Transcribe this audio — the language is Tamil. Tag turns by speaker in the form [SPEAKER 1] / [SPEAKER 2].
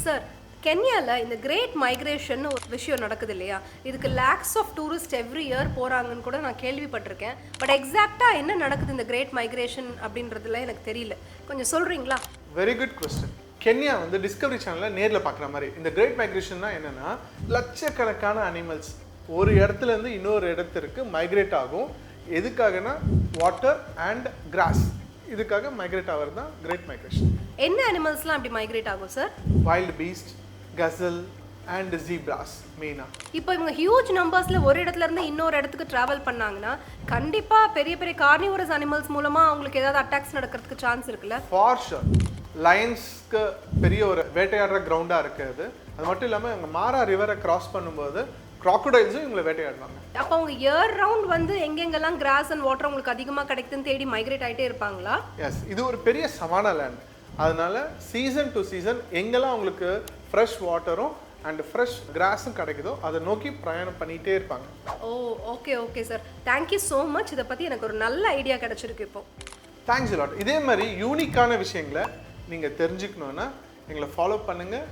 [SPEAKER 1] சார், கென்யால இந்த கிரேட் மைக்ரேஷன் ஒரு விஷயம் நடக்குது இல்லையா? இதுக்கு lakhs of tourist every year போறாங்கன்னு கூட நான் கேள்விப்பட்டிருக்கேன். பட் எக்ஸாக்ட்டா என்ன நடக்குது இந்த கிரேட் மைக்ரேஷன் அப்படின்றதுல எனக்கு தெரியல. கொஞ்சம் சொல்றீங்களா?
[SPEAKER 2] Very good question. கென்யா வந்து டிஸ்கவரி சேனலில் நேரில் பார்க்குற மாதிரி இந்த கிரேட் மைக்ரேஷன்னா என்னென்னா, லட்சக்கணக்கான அனிமல்ஸ் ஒரு இடத்துலேருந்து இன்னொரு இடத்திற்கு மைக்ரேட் ஆகும். எதுக்காகனா வாட்டர் அண்ட் கிராஸ், இதுக்காக மைக்ரேட் ஆகிறது தான் கிரேட் மைக்ரேஷன்.
[SPEAKER 1] என்ன அனிமல்ஸ்லாம் அப்படி மைக்ரேட் ஆகும் sir?
[SPEAKER 2] Wild Beast, ghazal and zebras மெயினாக.
[SPEAKER 1] இப்போ இவங்க ஹியூஜ் நம்பர்ஸில் ஒரு இடத்துல இருந்து இன்னொரு இடத்துக்கு ட்ராவல் பண்ணாங்கன்னா கண்டிப்பாக பெரிய பெரிய கார்னிவரஸ் அனிமல்ஸ் மூலமாக அவங்களுக்கு ஏதாவது அட்டாக்ஸ் நடக்கிறதுக்கு சான்ஸ் இருக்குல்ல?
[SPEAKER 2] For sure. லயன்ஸ்க்கு பெரிய ஒரு வேட்டையாடுற கிரவுண்டாக இருக்குது. அது மட்டும் இல்லாமல் இவங்க மாரா ரிவரை கிராஸ் பண்ணும்போது க்ராக்கடைல்ஸும் இவங்களை வேட்டையாடுவாங்க.
[SPEAKER 1] அப்போ அவங்க இயர் ரவுண்ட் வந்து எங்கெங்கெல்லாம் கிராஸ் அண்ட் வாட்டர் உங்களுக்கு அதிகமாக கிடைக்குதுன்னு தேடி மைக்ரேட் ஆகிட்டே இருப்பாங்களா?
[SPEAKER 2] எஸ், இது ஒரு பெரிய சவானா லேண்ட். அதனால சீசன் டு சீசன் எங்கெல்லாம் அவங்களுக்கு ஃப்ரெஷ் வாட்டரும் அண்ட் ஃப்ரெஷ் கிராஸும் கிடைக்குதோ அதை நோக்கி பிரயாணம் பண்ணிகிட்டே இருப்பாங்க.
[SPEAKER 1] Oh, okay okay sir, thank you so much. இதை பற்றி எனக்கு ஒரு நல்ல ஐடியா கிடைச்சிருக்கு இப்போ.
[SPEAKER 2] Thanks lot. இதே மாதிரி யூனிக்கான விஷயங்களை நீங்கள் தெரிஞ்சுக்கணுன்னா எங்களை ஃபாலோ பண்ணுங்கள்.